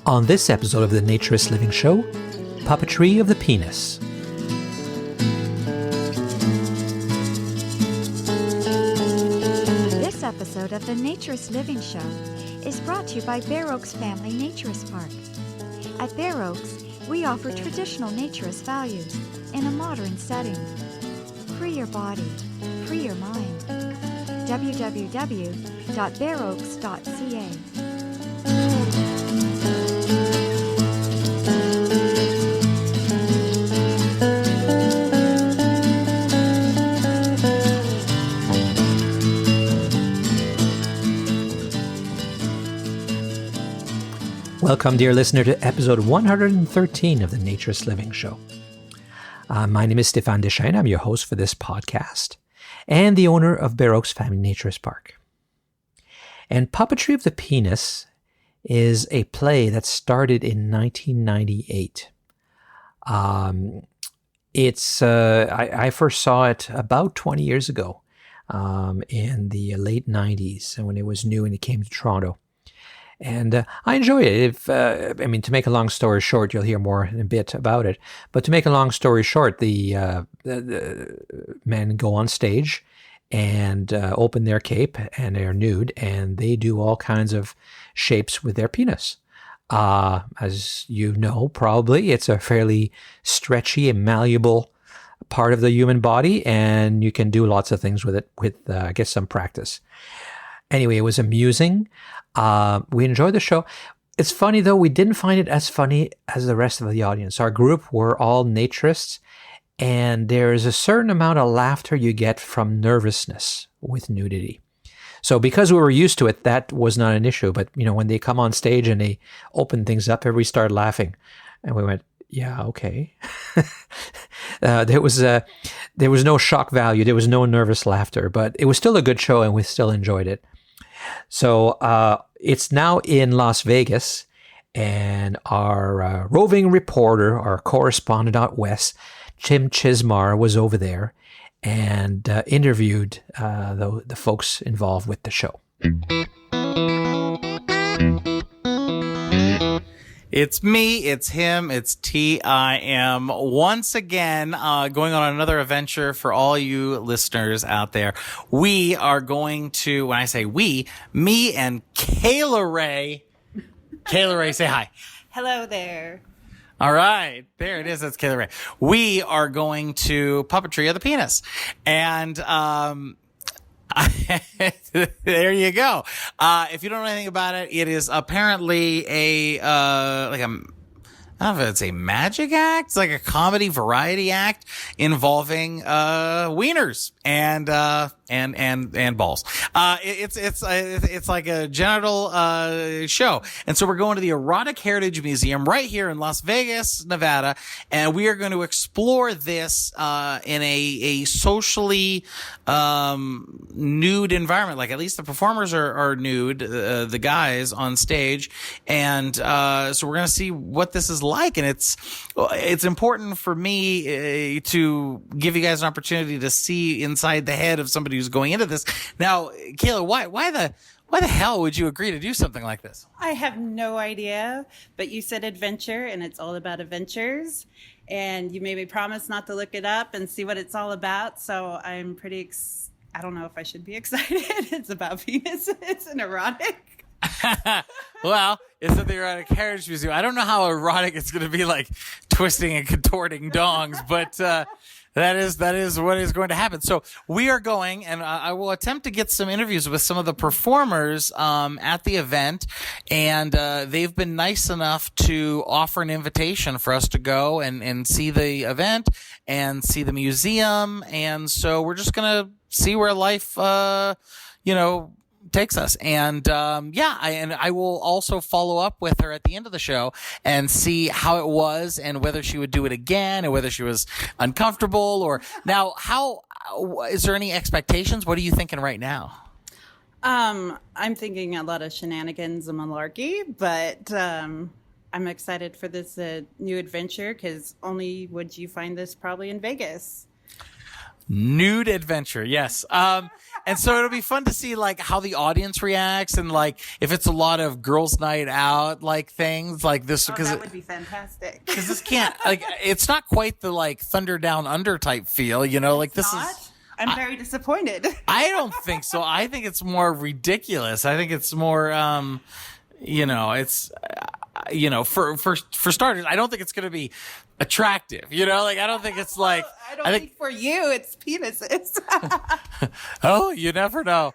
On this episode of the Naturist Living Show, Puppetry of the Penis. This episode of the Naturist Living Show is brought to you by Bare Oaks Family Naturist Park. At Bare Oaks, we offer traditional naturist values in a modern setting. Free your body, free your mind. www.bareoaks.ca. Welcome, dear listener, to episode 113 of the Naturist Living Show. My name is Stefan Deschain. I'm your host for this podcast and the owner of Bare Oaks Family Naturist Park. And Puppetry of the Penis is a play that started in 1998. I first saw it about 20 years ago in the late 90s when it was new and it came to Toronto. And I enjoy it. To make a long story short, you'll hear more in a bit about it. But to make a long story short, the men go on stage and open their cape, and they're nude, and they do all kinds of shapes with their penis. As you know, probably, it's a fairly stretchy and malleable part of the human body, and you can do lots of things with it with, I guess, some practice. Anyway, it was amusing. We enjoyed the show. It's funny, though, we didn't find it as funny as the rest of the audience. Our group were all naturists, and there is a certain amount of laughter you get from nervousness with nudity. So because we were used to it, that was not an issue. But, when they come on stage and they open things up, everybody started laughing. And we went, yeah, okay. There was no shock value. There was no nervous laughter. But it was still a good show, and we still enjoyed it. So it's now in Las Vegas, and our roving reporter, our correspondent out west, Tim Chizmar, was over there and interviewed the folks involved with the show. It's me, it's him, it's TIM. Once again, going on another adventure for all you listeners out there. We are going to, when I say we, me and Kayla Rae. Kayla Rae, say hi. Hello there. All right. There it is. That's Kayla Rae. We are going to Puppetry of the Penis. And, there you go. If you don't know anything about it, it is apparently I don't know if it's a magic act. It's like a comedy variety act involving wieners and balls. It's like a genital show. And so we're going to the Erotic Heritage Museum right here in Las Vegas, Nevada, and we are going to explore this in a socially nude environment. Like, at least the performers are nude, the guys on stage, and so we're going to see what this is like. And it's important for me to give you guys an opportunity to see inside the head of somebody who's going into this. Now, Kayla, why the hell would you agree to do something like this? I have no idea, but you said adventure, and it's all about adventures. And you made me promise not to look it up and see what it's all about. So I'm pretty I don't know if I should be excited. It's about penises and erotic. Well, it's at the Erotic Heritage Museum. I don't know how erotic it's going to be, like twisting and contorting dongs, but that is what is going to happen. So we are going, and I will attempt to get some interviews with some of the performers at the event, and they've been nice enough to offer an invitation for us to go and see the event and see the museum. And so we're just going to see where life, takes us. And I will also follow up with her at the end of the show and see how it was and whether she would do it again or whether she was uncomfortable. Or now, how is there any expectations? What are you thinking right now? I'm thinking a lot of shenanigans and malarkey, but I'm excited for this new adventure, because only would you find this probably in Vegas. Nude adventure, yes. And so it'll be fun to see like how the audience reacts and like if it's a lot of girls' night out like things like this because that would be fantastic. because this can't like it's not quite the like Thunder Down Under type feel, you know, like this Not? is. I'm very disappointed. I don't think so. I think it's more ridiculous. I think it's more, it's, for starters, I don't think it's going to be attractive. You know, like I don't think it's like. I don't think for you it's penises. Oh, you never know.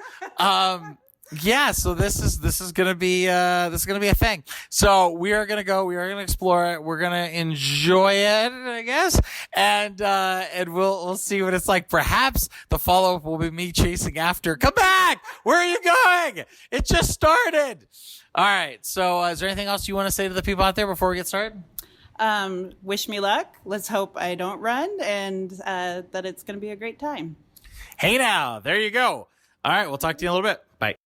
Yeah, so this is gonna be a thing. So we are gonna explore it, we're gonna enjoy it, I guess, and we'll see what it's like. Perhaps the follow up will be me chasing after. Come back! Where are you going? It just started. All right. So is there anything else you want to say to the people out there before we get started? Wish me luck. Let's hope I don't run, and that it's gonna be a great time. Hey now, there you go. All right, we'll talk to you in a little bit. Bye.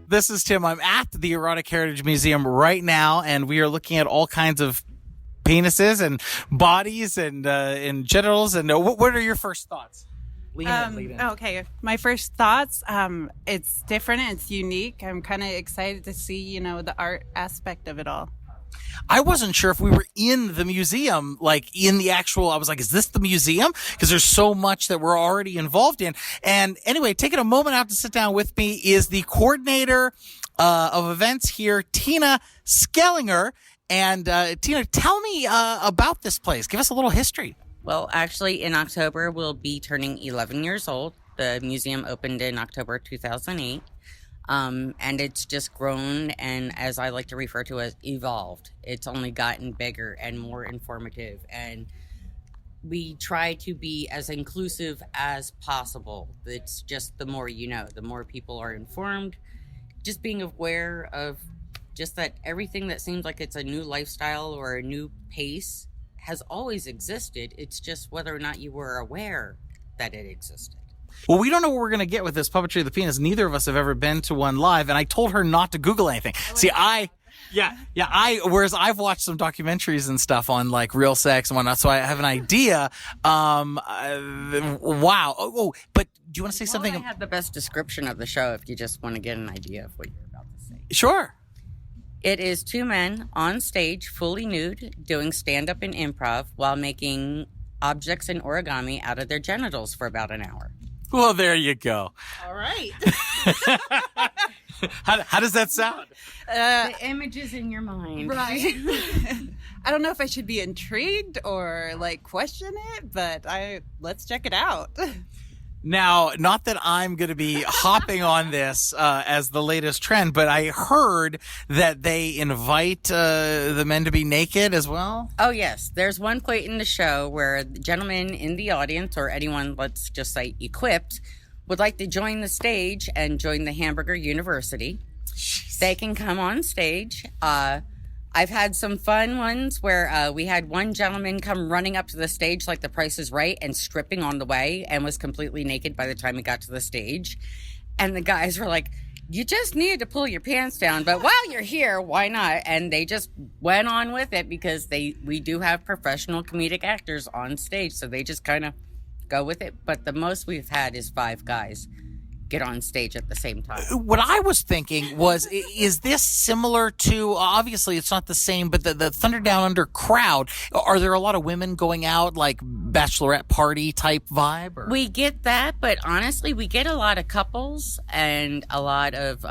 This is Tim. I'm at the Erotic Heritage Museum right now, and we are looking at all kinds of penises and bodies and genitals. And what are your first thoughts? Lead in. Okay, my first thoughts. It's different. It's unique. I'm kind of excited to see, the art aspect of it all. I wasn't sure if we were in the museum, like in the actual, I was like, is this the museum? Because there's so much that we're already involved in. And anyway, taking a moment out to sit down with me is the coordinator of events here, Tina Skellinger. And Tina, tell me about this place. Give us a little history. Well, actually, in October, we'll be turning 11 years old. The museum opened in October 2008. And it's just grown and, as I like to refer to as, evolved. It's only gotten bigger and more informative. And we try to be as inclusive as possible. It's just the more you know, the more people are informed. Just being aware of just that everything that seems like it's a new lifestyle or a new pace has always existed. It's just whether or not you were aware that it existed. Well, we don't know what we're going to get with this Puppetry of the Penis. Neither of us have ever been to one live, and I told her not to Google anything. See, whereas I've watched some documentaries and stuff on like real sex and whatnot, so I have an idea. Wow. But do you want to say something? I have the best description of the show if you just want to get an idea of what you're about to say. Sure. It is two men on stage, fully nude, doing stand-up and improv while making objects in origami out of their genitals for about an hour. Well, there you go. All right. How does that sound? The images in your mind. Right. I don't know if I should be intrigued or like question it, but let's check it out. Now, not that I'm going to be hopping on this as the latest trend, but I heard that they invite the men to be naked as well. Oh, yes. There's one point in the show where the gentleman in the audience, or anyone, let's just say equipped, would like to join the stage and join the Hamburger University. Jeez. They can come on stage. I've had some fun ones where we had one gentleman come running up to the stage like The Price is Right and stripping on the way and was completely naked by the time he got to the stage. And the guys were like, you just needed to pull your pants down, but while you're here, why not? And they just went on with it because we do have professional comedic actors on stage, so they just kind of go with it. But the most we've had is 5 guys get on stage at the same time. What I was thinking was, is this similar to, obviously it's not the same, but the Thunder Down Under crowd, are there a lot of women going out like bachelorette party type vibe? Or? We get that, but honestly, we get a lot of couples and a lot of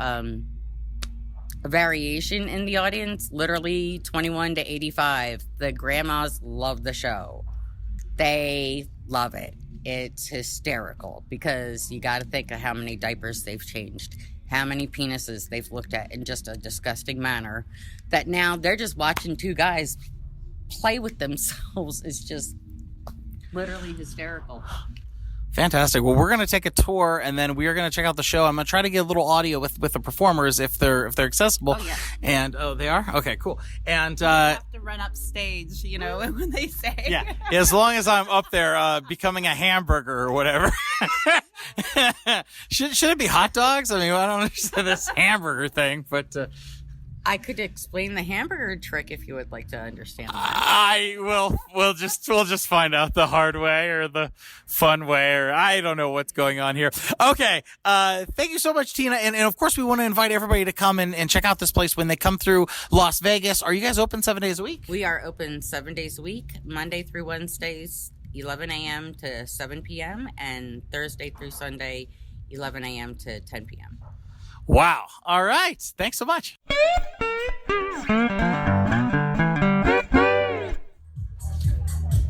variation in the audience, literally 21 to 85. The grandmas love the show. They love it. It's hysterical because you got to think of how many diapers they've changed, how many penises they've looked at in just a disgusting manner, that now they're just watching 2 guys play with themselves. It's just literally hysterical. Fantastic. Well, we're going to take a tour, and then we are going to check out the show. I'm going to try to get a little audio with the performers if they're accessible. Oh, yeah. And they are? Okay, cool. And you have to run up stage, when they say. Yeah, as long as I'm up there becoming a hamburger or whatever. should it be hot dogs? I mean, I don't understand this hamburger thing, but I could explain the hamburger trick if you would like to understand that. We'll just find out the hard way or the fun way, or I don't know what's going on here. Okay. Thank you so much, Tina. And of course we want to invite everybody to come and check out this place when they come through Las Vegas. Are you guys open 7 days a week? We are open 7 days a week, Monday through Wednesdays, 11 a.m. to 7 p.m., and Thursday through Sunday, 11 a.m. to 10 p.m. Wow. All right. Thanks so much.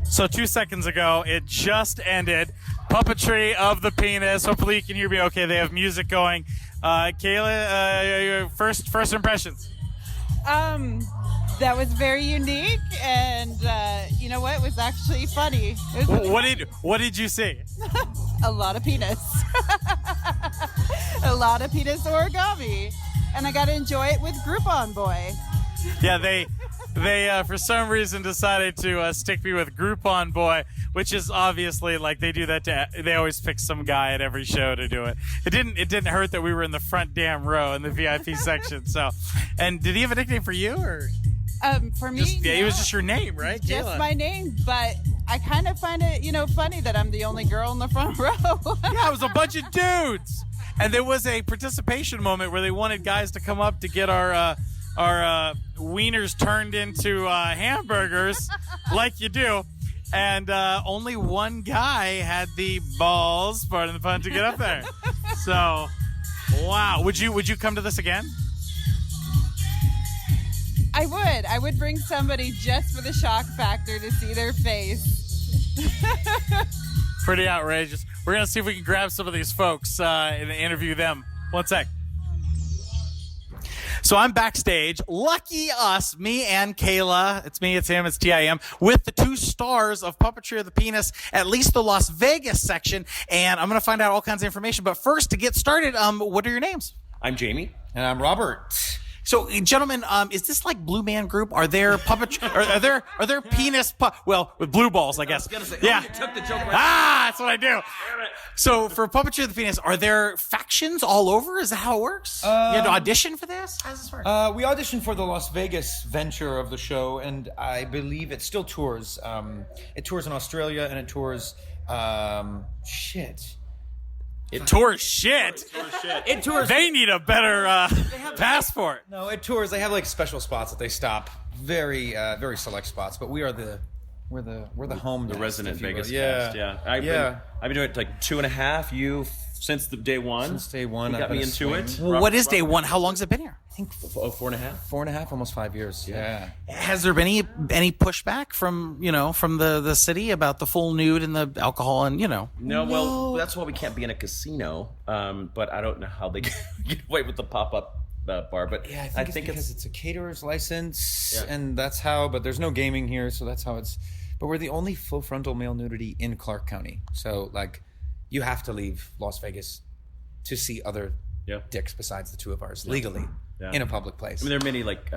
So 2 seconds ago, it just ended. Puppetry of the Penis. Hopefully you can hear me okay. They have music going. Kayla, your first impressions. That was very unique, and you know what? It was actually funny. It was What did you see? a lot of penis. A lot of penis origami. And I got to enjoy it with Groupon Boy. Yeah, they for some reason decided to stick me with Groupon Boy, which is obviously like they do that they always pick some guy at every show to do it. It didn't hurt that we were in the front damn row in the VIP section. So, and did he have a nickname for you or? For me, It was just your name, right? Just Kayla. my name, but I kind of find it, funny that I'm the only girl in the front row. Yeah, it was a bunch of dudes. And there was a participation moment where they wanted guys to come up to get our wieners turned into hamburgers, like you do. And only one guy had the balls, pardon the pun, to get up there. So, wow. Would you come to this again? I would bring somebody just for the shock factor to see their face. Pretty outrageous. We're going to see if we can grab some of these folks and interview them. 1 sec. So I'm backstage. Lucky us, me and Kayla. It's me, it's him, it's TIM, with the 2 stars of Puppetry of the Penis, at least the Las Vegas section. And I'm going to find out all kinds of information. But first, to get started, what are your names? I'm Jamie. And I'm Robert. So, gentlemen, is this like Blue Man Group? Are there are there penis with blue balls, I guess. I was gonna say, yeah. you took the joke right. That's what I do. So, for Puppetry of the Penis, are there factions all over? Is that how it works? You had to audition for this? How does this work? We auditioned for the Las Vegas venture of the show, and I believe it still tours. It tours in Australia, and it tours. It tours shit. It tours. They need a better passport. No, it tours. They have like special spots that they stop. Very select spots. But we're the home. The nest, resident if you will. Vegas Yeah. cast. Yeah. I've been doing it like 2.5. You since the day one. Since day one, You got I've me been into it. Well, what is day one? How long has it been here? I think 4.5. 4.5, almost 5 years. Yeah. Has there been any pushback from the city about the full nude and the alcohol and No, well, that's why we can't be in a casino. But I don't know how they get away with the pop-up bar. But Yeah, I think it's because it's a caterer's license, Yeah. and that's how. But there's no gaming here, so that's how it's. But we're the only full frontal male nudity in Clark County, so like, you have to leave Las Vegas to see other dicks besides the 2 of ours legally in a public place. I mean, there are many like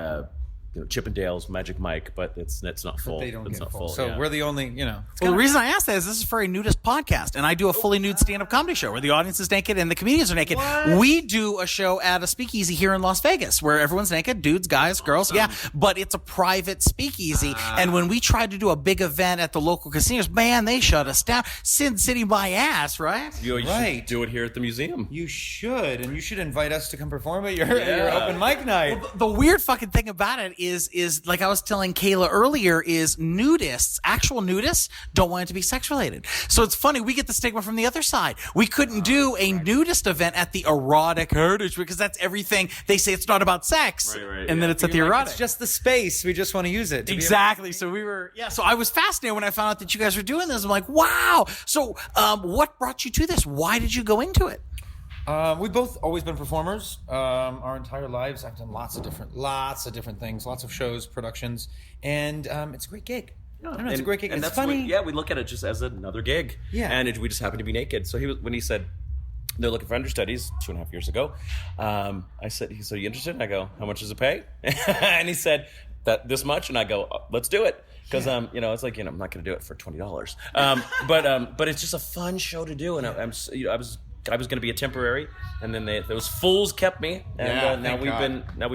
Chippendales, Magic Mike, but it's not full. But they don't it's get not full. full. So yeah. we're the only, Well, the reason I asked that is this is for a nudist podcast, and I do a fully nude stand-up comedy show where the audience is naked and the comedians are naked. What? We do a show at a speakeasy here in Las Vegas where everyone's naked, dudes, guys, girls, yeah, but it's a private speakeasy. And when we tried to do a big event at the local casinos, man, they shut us down. Sin City my ass, right? You Right. should do it here at the museum. you should, and you should invite us to come perform at your open mic night. The weird fucking thing about it is like I was telling Kayla earlier, is actual nudists don't want it to be sex related. So it's funny, we get the stigma from the other side. We couldn't do a nudist event at the Erotic Heritage because that's everything. They say it's not about sex, Right, and then it's at the Erotic. It's just the space. We just want to use it. to be able- Exactly. So so I was fascinated when I found out that you guys were doing this. I'm like, wow. So what brought you to this? Why did you go into it? We've both always been performers our entire lives. I've done lots of different things, lots of shows, productions, and it's a great gig. I don't know, it's a great gig. And It's that's funny. we look at it just as another gig. Yeah. And we just happen to be naked. So when he said they're looking for understudies 2.5 years ago, I said, "So you interested?" And I go, "How much does it pay?" And he said, "That this much." And I go, "Let's do it." Because it's like I'm not going to do it for $20. But it's just a fun show to do, and I was I was going to be a temporary, and then those fools kept me, and now we've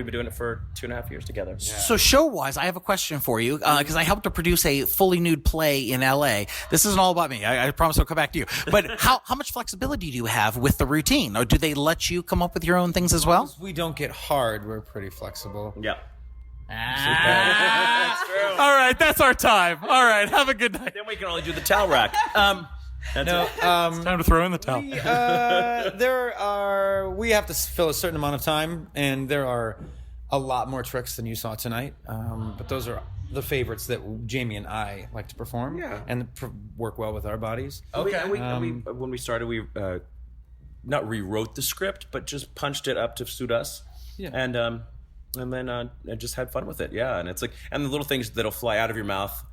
been doing it for 2.5 years together. Yeah. So show-wise, I have a question for you because I helped to produce a fully nude play in LA. This isn't all about me. I promise I'll come back to you. But how much flexibility do you have with the routine, or do they let you come up with your own things as well? We don't get hard. We're pretty flexible. Yeah. That's true. All right, that's our time. All right, have a good night. Then we can only do the towel rack. That's it. It's time to throw in the towel. We have to fill a certain amount of time, and there are a lot more tricks than you saw tonight. But those are the favorites that Jamie and I like to perform, and work well with our bodies. Okay. When we started, we not rewrote the script, but just punched it up to suit us. Yeah. And then I just had fun with it. Yeah. And it's like, and the little things that'll fly out of your mouth.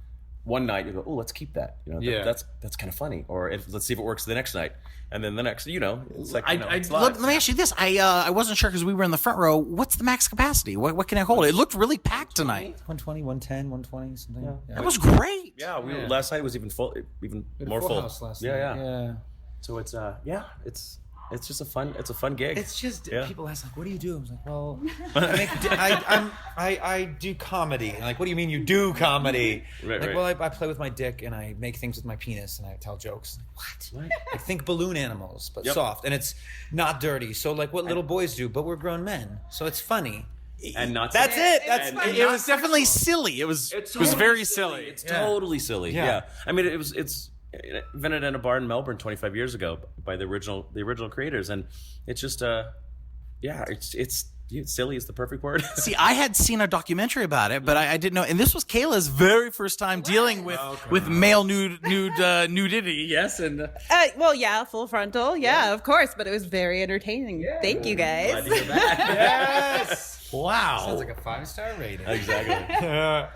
One night you go, oh, let's keep that. That's kind of funny. Or let's see if it works the next night. And then the next, it's like, let me ask you this. I wasn't sure because we were in the front row. What's the max capacity? What can it hold? It looked really packed tonight. 120, 110, 120, something. Yeah. That was great. Yeah, last night was even full, even more full. House last night. Yeah. So it's just a fun gig. It's just people ask like, "What do you do?" I was like, "Well, I do comedy." And like, "What do you mean you do comedy?" Right. Well, I play with my dick and I make things with my penis and I tell jokes. Like, what? I think balloon animals, but soft, and it's not dirty. So like what little boys do, but we're grown men, so it's funny. And not that's it. It was definitely silly. It was very silly. It's totally silly. Yeah. I mean, it's invented in a bar in Melbourne 25 years ago by the original creators, and it's just it's silly is the perfect word. See, I had seen a documentary about it, but I didn't know, and this was Kayla's very first time dealing with male nudity. Yes, and full frontal, of course, but it was very entertaining. Thank you guys. Glad to hear that. Yes. Wow. Sounds like a 5-star rating. Exactly. Well,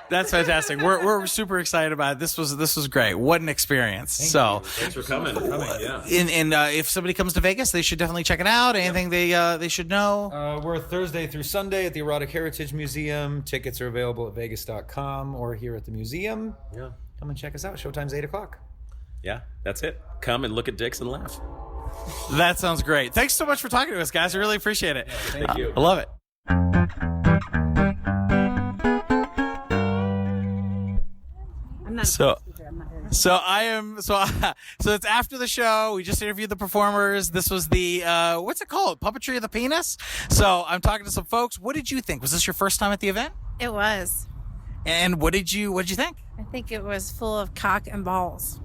that's fantastic. We're super excited about it. This was great. What an experience. Thanks for coming. Yeah. And if somebody comes to Vegas, they should definitely check it out. Anything they should know? We're Thursday through Sunday at the Erotic Heritage Museum. Tickets are available at vegas.com or here at the museum. Yeah. Come and check us out. Showtime's 8:00. Yeah, that's it. Come and look at dicks and laugh. That sounds great. Thanks so much for talking to us, guys. I really appreciate it. Thank you. I love it. So it's after the show. We just interviewed the performers. This was the what's it called? Puppetry of the Penis. So I'm talking to some folks. What did you think? Was this your first time at the event? It was. And what did you think? I think it was full of cock and balls.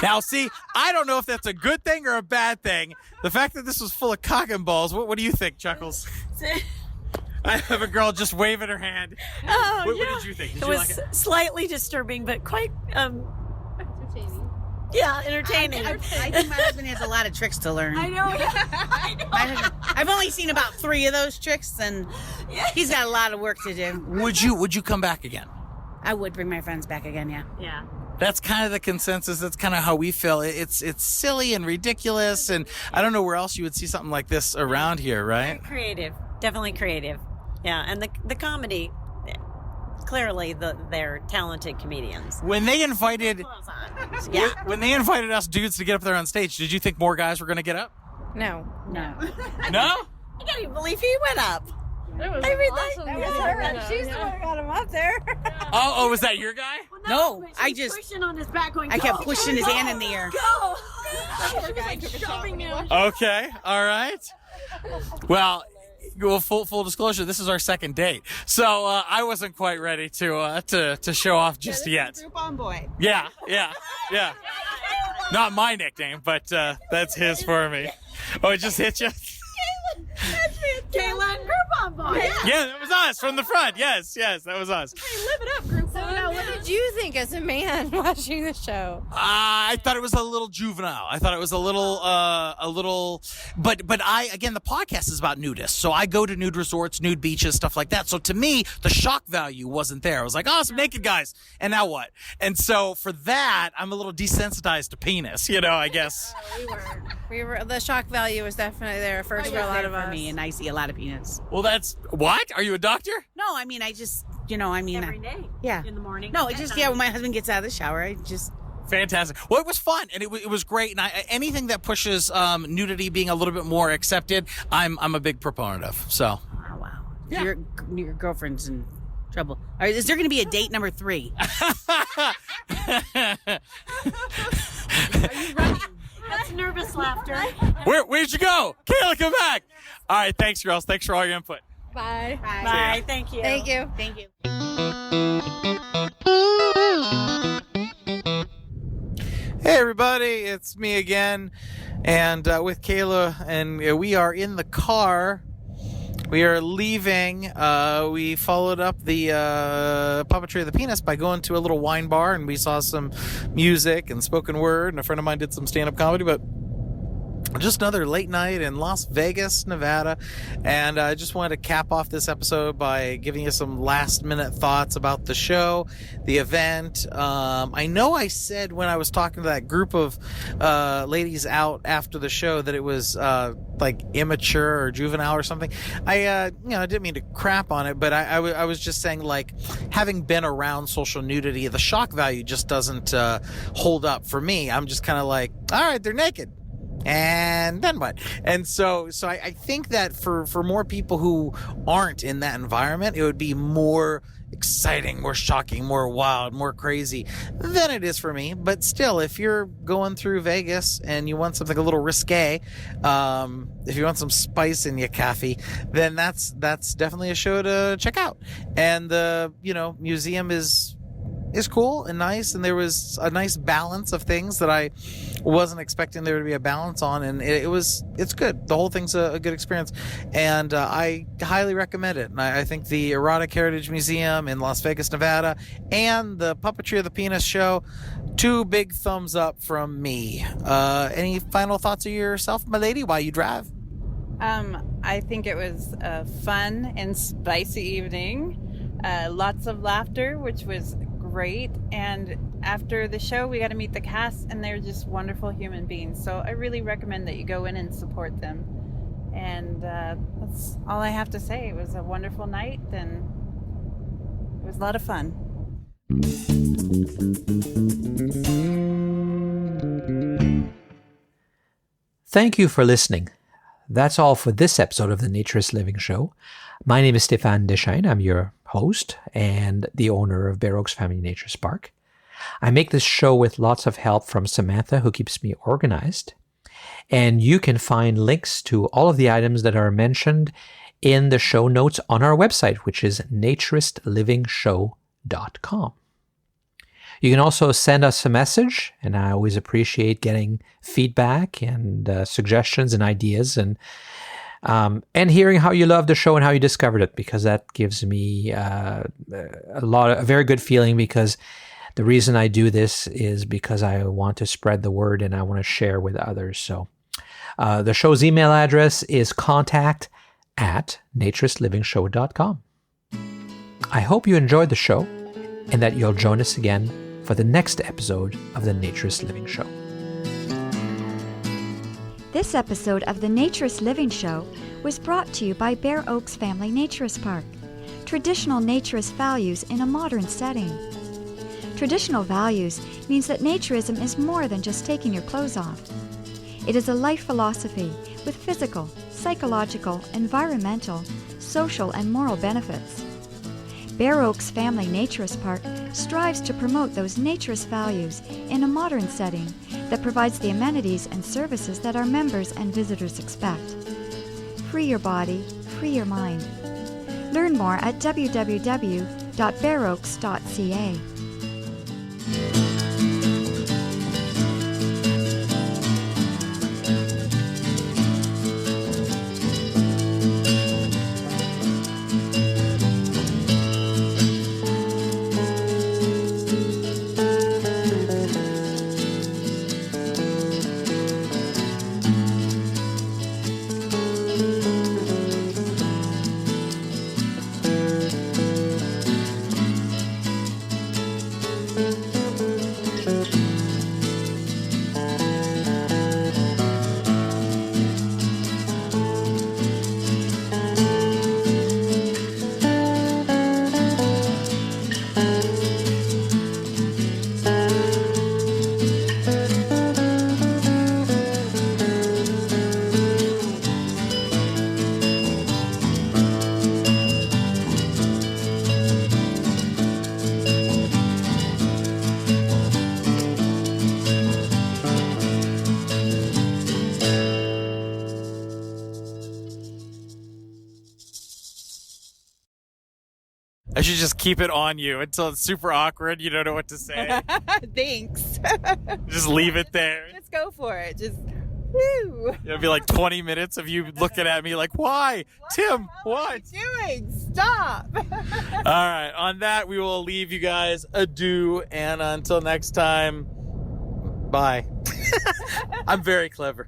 Now, see, I don't know if that's a good thing or a bad thing. The fact that this was full of cock and balls. What do you think, Chuckles? I have a girl just waving her hand. Oh, what did you think? Did it you was like it? Slightly disturbing, but quite entertaining. Yeah, entertaining. I think my husband has a lot of tricks to learn. I know. I've only seen about 3 of those tricks, and he's got a lot of work to do. Would you come back again? I would bring my friends back again. Yeah. That's kind of the consensus. That's kind of how we feel. It's silly and ridiculous, and I don't know where else you would see something like this around here, right? Creative, definitely creative. Yeah, and the comedy. Clearly, they're talented comedians. When they invited us dudes to get up there on stage, did you think more guys were going to get up? No. No? I can't even believe he went up. It was awesome. That was her. She's the one who got him up there. Oh, was that your guy? No, I just pushing on his back, going. I kept pushing his hand in the air. Go! She was like shoving him. Okay, all right. Well, full disclosure, this is our second date, so I wasn't quite ready to show off just yet. Groupon boy. Yeah. Not my nickname, but that's his for me. Oh, it just hit you. Kayla and Groupon Boy. Yeah, that was us from the front. Yes, that was us. Hey, live it up, Groupon. So now, what did you think as a man watching the show? I thought it was a little juvenile. I thought it was a little, but again, the podcast is about nudists. So I go to nude resorts, nude beaches, stuff like that. So to me, the shock value wasn't there. I was like, oh, some naked guys. And now what? And so for that, I'm a little desensitized to penis, I guess. We were, the shock value was definitely there first for a lot of us. For me, and I see a lot of penis. Well, that's, what? Are you a doctor? No, I mean, I just, every day. Yeah. In the morning. No, it just, when my husband gets out of the shower, I just Fantastic. Well, it was fun, and it was great. And anything that pushes nudity being a little bit more accepted, I'm a big proponent of. So, Oh, wow. Yeah. Your girlfriend's in trouble. All right, is there going to be a date number 3? Are you running? That's nervous laughter. Where'd you go? Kayla, come back. All right, thanks, girls. Thanks for all your input. Bye. Bye. Thank you. Thank you. Thank you. Hey, everybody, it's me again, and with Kayla, and we are in the car. We are leaving. We followed up the Puppetry of the Penis by going to a little wine bar, and we saw some music and spoken word, and a friend of mine did some stand-up comedy, but just another late night in Las Vegas, Nevada. And I just wanted to cap off this episode by giving you some last-minute thoughts about the show, the event. I know I said when I was talking to that group of ladies out after the show that it was like immature or juvenile or something. I didn't mean to crap on it, but I was just saying, like, having been around social nudity, the shock value just doesn't hold up for me. I'm just kind of like, all right, they're naked. And then what? And so I think that for more people who aren't in that environment, it would be more exciting, more shocking, more wild, more crazy than it is for me. But still, if you're going through Vegas and you want something a little risque, if you want some spice in your coffee, then that's definitely a show to check out. And the museum is cool and nice, and there was a nice balance of things that I wasn't expecting there to be a balance on, and it's good. The whole thing's a good experience, and I highly recommend it. And I think the Erotic Heritage Museum in Las Vegas, Nevada, and the Puppetry of the Penis show, 2 big thumbs up from me. Any final thoughts of yourself, my lady, while you drive? I think it was a fun and spicy evening. Lots of laughter, which was great. And after the show, we got to meet the cast, and they're just wonderful human beings. So I really recommend that you go in and support them. And that's all I have to say. It was a wonderful night, and it was a lot of fun. Thank you for listening. That's all for this episode of the Naturist Living Show. My name is Stéphane Deschaines. I'm your host and the owner of Bear Oaks Family Naturist Park. I make this show with lots of help from Samantha, who keeps me organized. And you can find links to all of the items that are mentioned in the show notes on our website, which is naturistlivingshow.com. You can also send us a message, and I always appreciate getting feedback and suggestions and ideas, and hearing how you love the show and how you discovered it, because that gives me a very good feeling, because the reason I do this is because I want to spread the word and I want to share with others. So the show's email address is contact@naturistlivingshow.com. I hope you enjoyed the show and that you'll join us again for the next episode of the Naturist Living Show. This episode of the Naturist Living Show was brought to you by Bear Oaks Family Naturist Park. Traditional naturist values in a modern setting. Traditional values means that naturism is more than just taking your clothes off. It is a life philosophy with physical, psychological, environmental, social, and moral benefits. Bear Oaks Family Naturist Park strives to promote those naturist values in a modern setting that provides the amenities and services that our members and visitors expect. Free your body, free your mind. Learn more at www.bearoaks.ca. I should just keep it on you until it's super awkward. You don't know what to say. Thanks. Just leave it there. Let's go for it. Just woo. It'll be like 20 minutes of you looking at me like, why? Tim, what? What are you doing? Stop. All right. On that, we will leave you guys. Adieu. And until next time, bye. I'm very clever.